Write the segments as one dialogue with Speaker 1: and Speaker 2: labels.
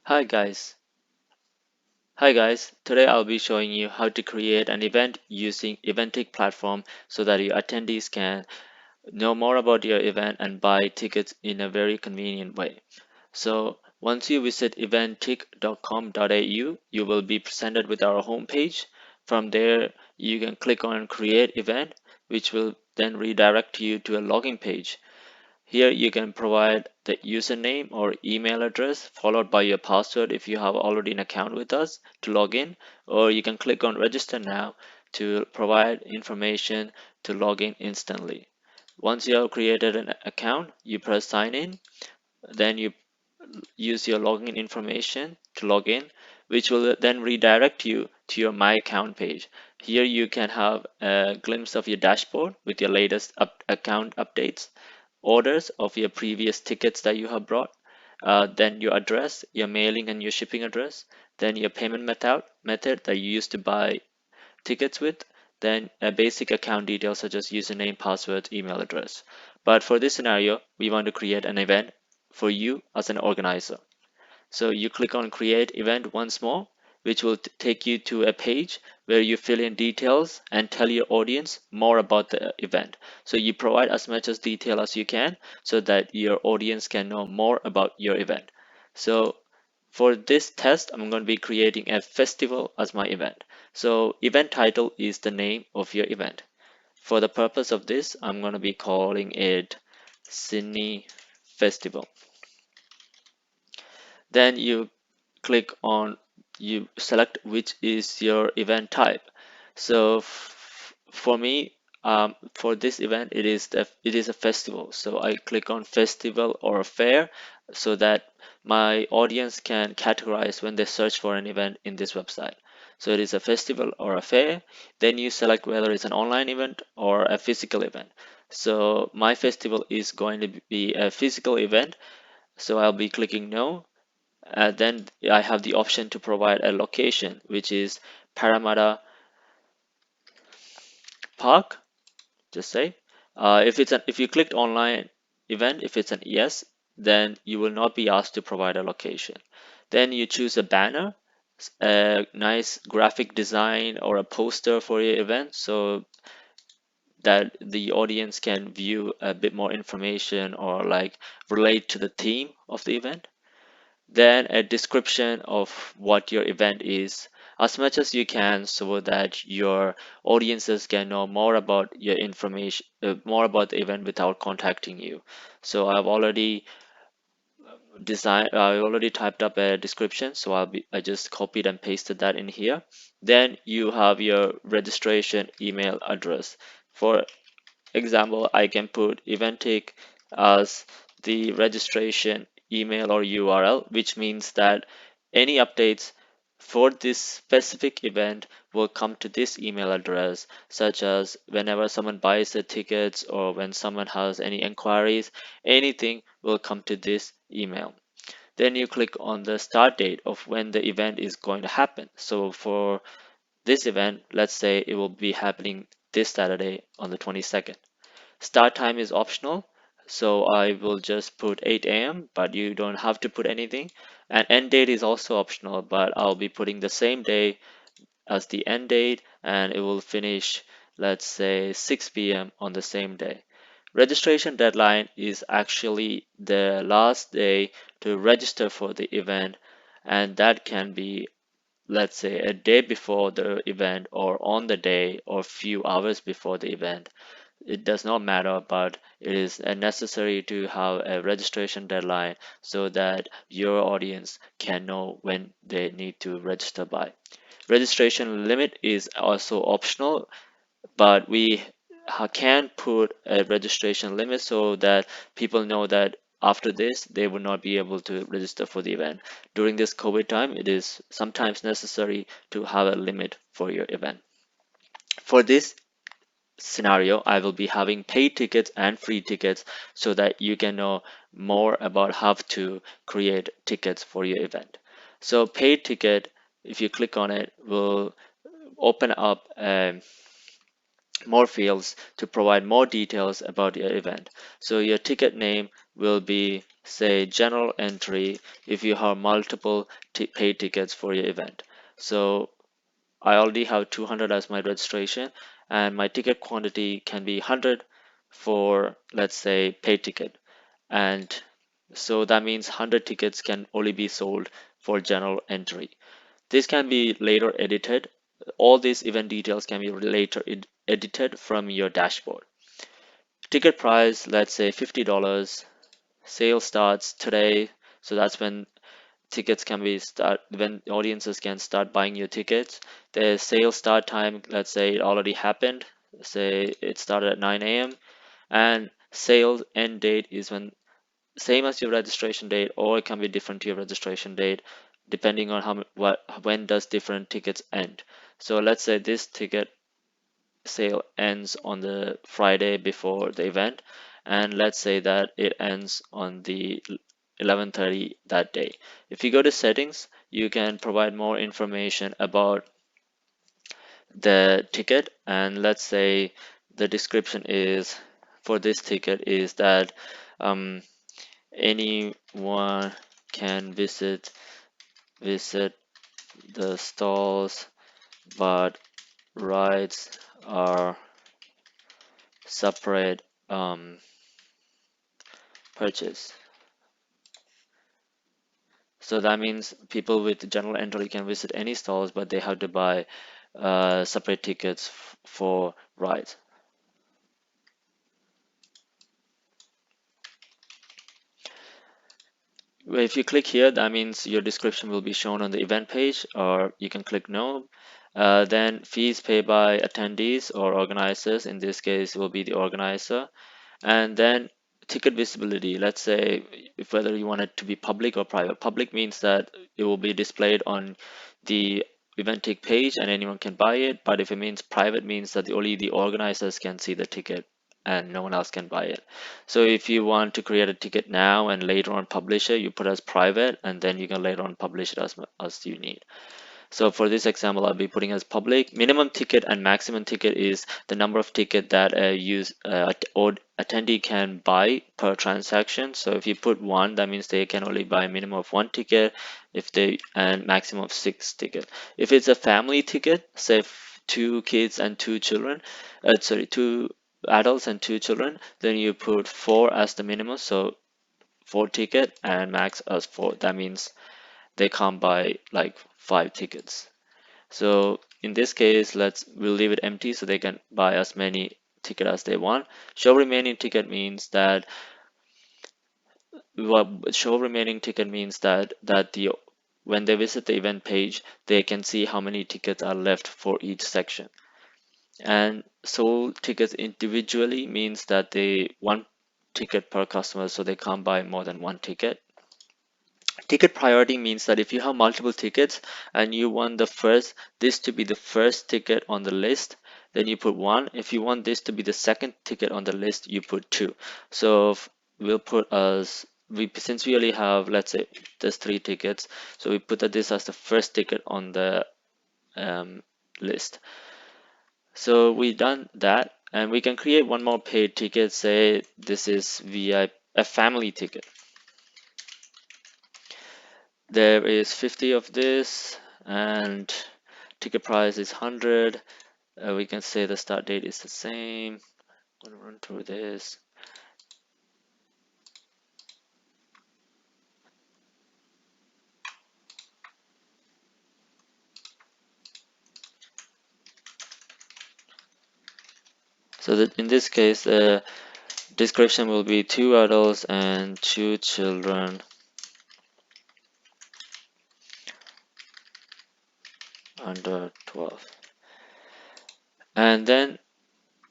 Speaker 1: Hi guys. Hi guys. Today I'll be showing you how to create an event using Eventik platform so that your attendees can know more about your event and buy tickets in a very convenient way. So once you visit eventik.com.au, you will be presented with our homepage. From there, you can click on create event, which will then redirect you to a login page. Here you can provide the username or email address followed by your password if you have already an account with us to log in, or you can click on register now to provide information to log in instantly. Once you have created an account, you press sign in, then you use your login information to log in, which will then redirect you to your My Account page. Here you can have a glimpse of your dashboard with your latest account updates, orders of your previous tickets that you have brought, then your address, your mailing and your shipping address, then your payment method that you used to buy tickets with, then a basic account details such as username, password, email address. But for this scenario, we want to create an event for you as an organizer. So you click on create event once more, which will take you to a page where you fill in details and tell your audience more about the event. So you provide as much as detail as you can so that your audience can know more about your event. So for this test, I'm going to be creating a festival as my event. So event title is the name of your event. For the purpose of this, I'm going to be calling it Sydney Festival. Then you select which is your event type. So for me, for this event, it is a festival. So I click on festival or fair so that my audience can categorize when they search for an event in this website. So it is a festival or a fair. Then you select whether it's an online event or a physical event. So my festival is going to be a physical event. So I'll be clicking no, then I have the option to provide a location, which is Parramatta Park. Just say, if you clicked online event, if it's an yes, then you will not be asked to provide a location. Then you choose a banner, a nice graphic design or a poster for your event, so that the audience can view a bit more information or like relate to the theme of the event. Then a description of what your event is as much as you can so that your audiences can know more about your information, more about the event without contacting you. So I already typed up a description, so I just copied and pasted that in here. Then you have your registration email address. For example, I can put Eventik as the registration email or URL, which means that any updates for this specific event will come to this email address, such as whenever someone buys the tickets or when someone has any inquiries, anything will come to this email. Then you click on the start date of when the event is going to happen. So for this event, let's say it will be happening this Saturday on the 22nd. Start time is optional, so I will just put 8 a.m., but you don't have to put anything. And end date is also optional, but I'll be putting the same day as the end date, and it will finish, let's say, 6 p.m. on the same day. Registration deadline is actually the last day to register for the event, and that can be, let's say, a day before the event or on the day or few hours before the event. It does not matter, but it is necessary to have a registration deadline so that your audience can know when they need to register by. Registration limit is also optional, but we can put a registration limit so that people know that after this they will not be able to register for the event. During this COVID time, it is sometimes necessary to have a limit for your event. For this scenario, I will be having paid tickets and free tickets so that you can know more about how to create tickets for your event. So paid ticket, if you click on it, will open up more fields to provide more details about your event. So your ticket name will be say general entry if you have multiple paid tickets for your event. So I already have 200 as my registration, and my ticket quantity can be 100 for, let's say, paid ticket. And so that means 100 tickets can only be sold for general entry. This can be later edited. All these event details can be later edited from your dashboard. Ticket price, let's say $50. Sale starts today, so that's when tickets can be start when audiences can start buying your tickets. The sale start time, let's say it already happened. Say it started at 9 a.m. and sales end date is when same as your registration date, or it can be different to your registration date depending on when does different tickets end. So let's say this ticket sale ends on the Friday before the event, and let's say that it ends on the 11:30 that day. If you go to settings, you can provide more information about the ticket, and let's say the description is for this ticket is that um, anyone can visit the stalls, but rides are separate purchase. So that means people with general entry can visit any stalls, but they have to buy separate tickets for rides. If you click here, that means your description will be shown on the event page, or you can click no. Then fees paid by attendees or organizers, in this case will be the organizer. And then ticket visibility, let's say if whether you want it to be public or private. Public means that it will be displayed on the Eventik page and anyone can buy it, but if it means private, means that only the organizers can see the ticket and no one else can buy it. So if you want to create a ticket now and later on publish it, you put as private, and then you can later on publish it as you need. So for this example, I'll be putting as public. Minimum ticket and maximum ticket is the number of ticket that or attendee can buy per transaction. So if you put one, that means they can only buy a minimum of one ticket. If they and maximum of 6 ticket. If it's a family ticket, say two kids and two children, two adults and two children, then you put four as the minimum. So four ticket and max as four. That means they can't buy like 5 tickets. So in this case, we'll leave it empty so they can buy as many tickets as they want. Show remaining ticket means that show remaining ticket means that the when they visit the event page, they can see how many tickets are left for each section. And sold tickets individually means that they one ticket per customer, so they can't buy more than one ticket. Ticket priority means that if you have multiple tickets and you want this to be the first ticket on the list, then you put one. If you want this to be the second ticket on the list, you put two. So we'll put since we only have, let's say there's 3 tickets, so we put that this as the first ticket on the list. So we done that, and we can create one more paid ticket. Say this is VIP, a family ticket. There is 50 of this, and ticket price is 100. We can say the start date is the same. I'm gonna run through this. So that in this case, the description will be 2 adults and 2 children under 12. And then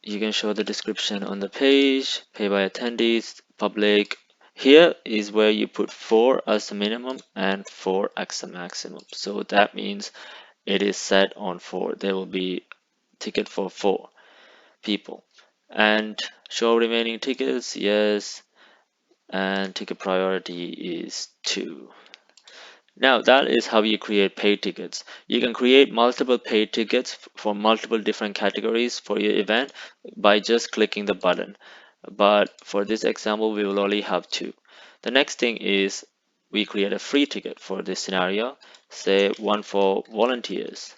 Speaker 1: you can show the description on the page, pay by attendees, public. Here is where you put 4 as the minimum and 4 as the maximum. So that means it is set on 4. There will be ticket for 4 people. And show remaining tickets, yes, and ticket priority is 2. Now that is how you create paid tickets. You can create multiple paid tickets for multiple different categories for your event by just clicking the button. But for this example, we will only have 2. The next thing is we create a free ticket for this scenario, say one for volunteers.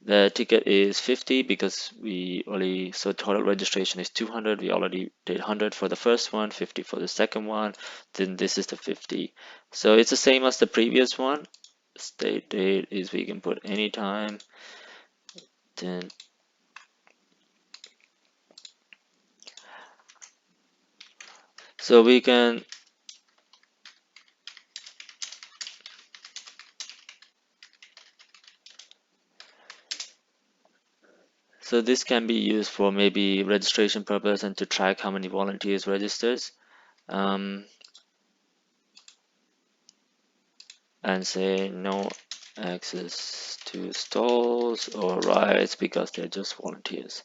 Speaker 1: The ticket is 50 because we only, so total registration is 200. We already did 100 for the first one, 50 for the second one. Then this is the 50. So it's the same as the previous one. State date is we can put anytime. Then so we can, so this can be used for maybe registration purpose and to track how many volunteers registers. Um, and say no access to stalls or rides because they're just volunteers.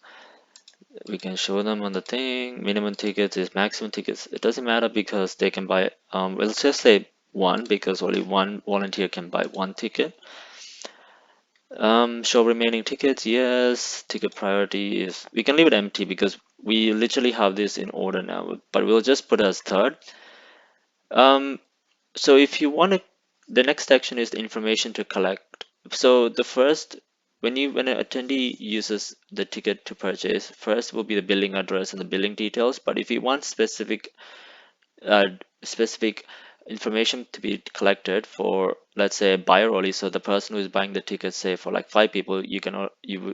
Speaker 1: We can show them on the thing. Minimum tickets is maximum tickets. It doesn't matter because they can buy, let's just say one because only one volunteer can buy one ticket. Show remaining tickets, yes. Ticket priority is, we can leave it empty because we literally have this in order now, but we'll just put as third. Um, So if you want to, the next action is the information to collect. So the first, when an attendee uses the ticket to purchase, first will be the billing address and the billing details. But if you want uh, specific information to be collected for, let's say, a buyer only, so the person who is buying the ticket, say for like 5 people, you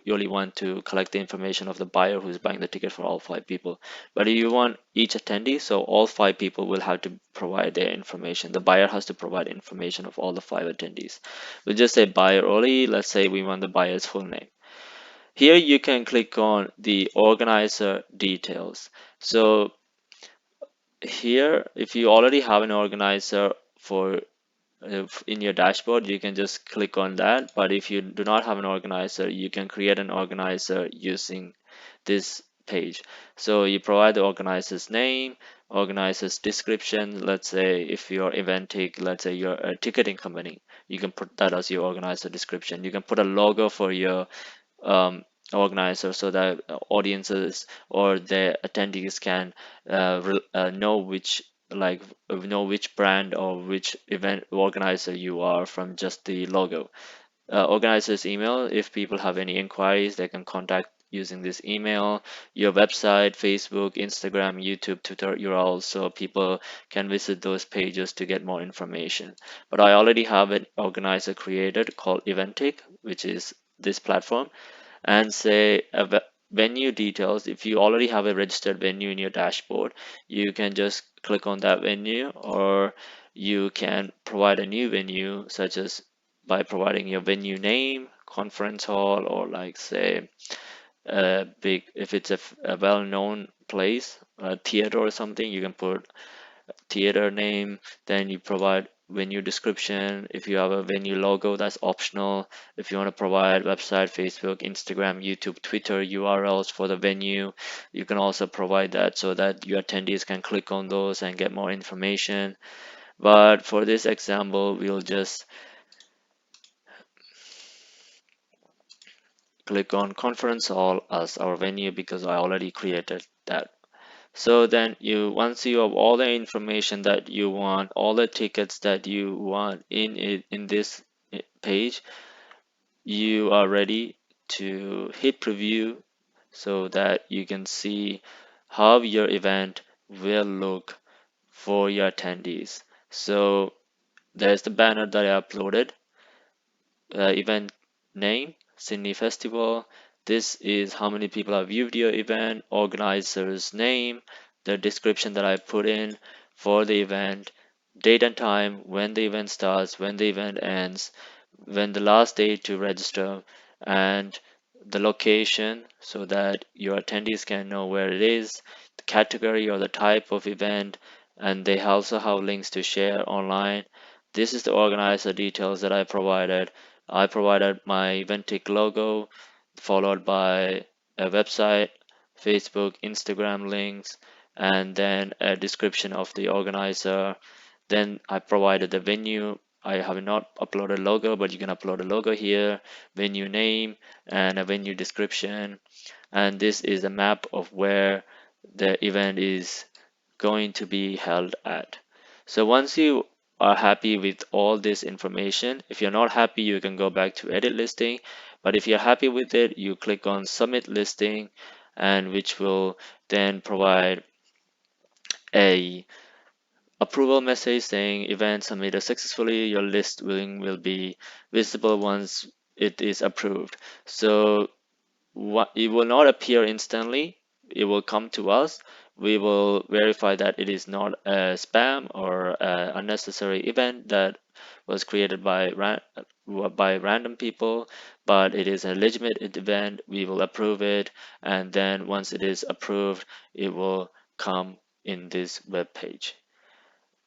Speaker 1: only want to collect the information of the buyer who's buying the ticket for all 5 people. But if you want each attendee, so all 5 people will have to provide their information. The buyer has to provide information of all the 5 attendees. We'll just say buyer only. Let's say we want the buyer's full name. Here you can click on the organizer details. So here, if you already have an organizer for in your dashboard, you can just click on that. But if you do not have an organizer, you can create an organizer using this page. So you provide the organizer's name, organizer's description. Let's say if you're Eventik, let's say you're a ticketing company, you can put that as your organizer description. You can put a logo for your um, organizer so that audiences or the attendees can know which, like, know which brand or which event organizer you are from just the logo. Organizer's email, if people have any inquiries, they can contact using this email. Your website, Facebook, Instagram, YouTube, Twitter URL, so people can visit those pages to get more information. But I already have an organizer created called Eventik, which is this platform, and say venue details. If you already have a registered venue in your dashboard, you can just click on that venue, or you can provide a new venue, such as by providing your venue name, conference hall, or like say a big, if it's a well-known place, a theater or something, you can put theater name. Then you provide venue description. If you have a venue logo, that's optional. If you want to provide website, Facebook, Instagram, YouTube, Twitter URLs for the venue, you can also provide that so that your attendees can click on those and get more information. But for this example, we'll just click on conference hall as our venue because I already created that. So then once you have all the information that you want, all the tickets that you want in this page, you are ready to hit preview so that you can see how your event will look for your attendees. So there's the banner that I uploaded, event name, Sydney Festival. This is how many people have viewed your event, organizer's name, the description that I put in for the event, date and time, when the event starts, when the event ends, when the last day to register, and the location so that your attendees can know where it is, the category or the type of event, and they also have links to share online. This is the organizer details that I provided. I provided my Eventik logo, followed by a website, Facebook, Instagram links, and then a description of the organizer. Then I provided the venue. I have not uploaded logo, but you can upload a logo here, venue name, and a venue description. And this is a map of where the event is going to be held at. So once you are happy with all this information, if you're not happy, you can go back to edit listing. But if you're happy with it, you click on submit listing, and which will then provide a approval message saying event submitted successfully. Your list will be visible once it is approved. So it will not appear instantly. It will come to us. We will verify that it is not a spam or a unnecessary event that was created by random people, but it is a legitimate event. We will approve it, and then once it is approved, it will come in this web page.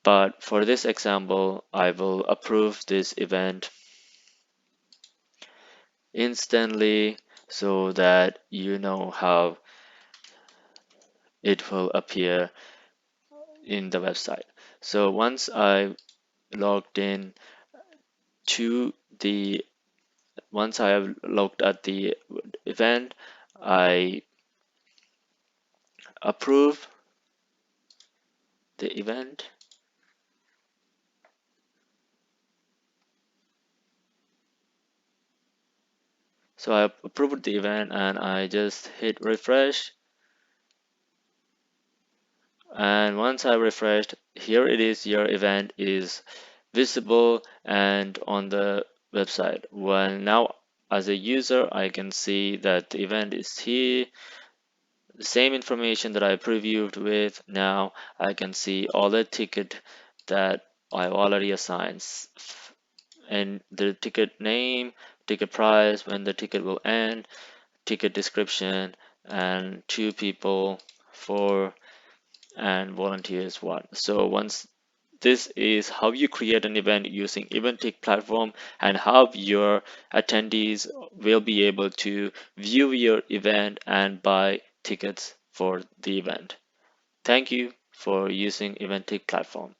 Speaker 1: But for this example, I will approve this event instantly so that you know how it will appear in the website. So once I logged in to the once I have looked at the event, I approve the event. So I approved the event and I just hit refresh. And once I refreshed, here it is, your event is visible and on the website. Well, now as a user, I can see that the event is here. The same information that I previewed with, now I can see all the ticket that I've already assigned and the ticket name, ticket price, when the ticket will end, ticket description, and 2 people, 4, and volunteers 1. So once this is how you create an event using Eventik platform and how your attendees will be able to view your event and buy tickets for the event. Thank you for using Eventik platform.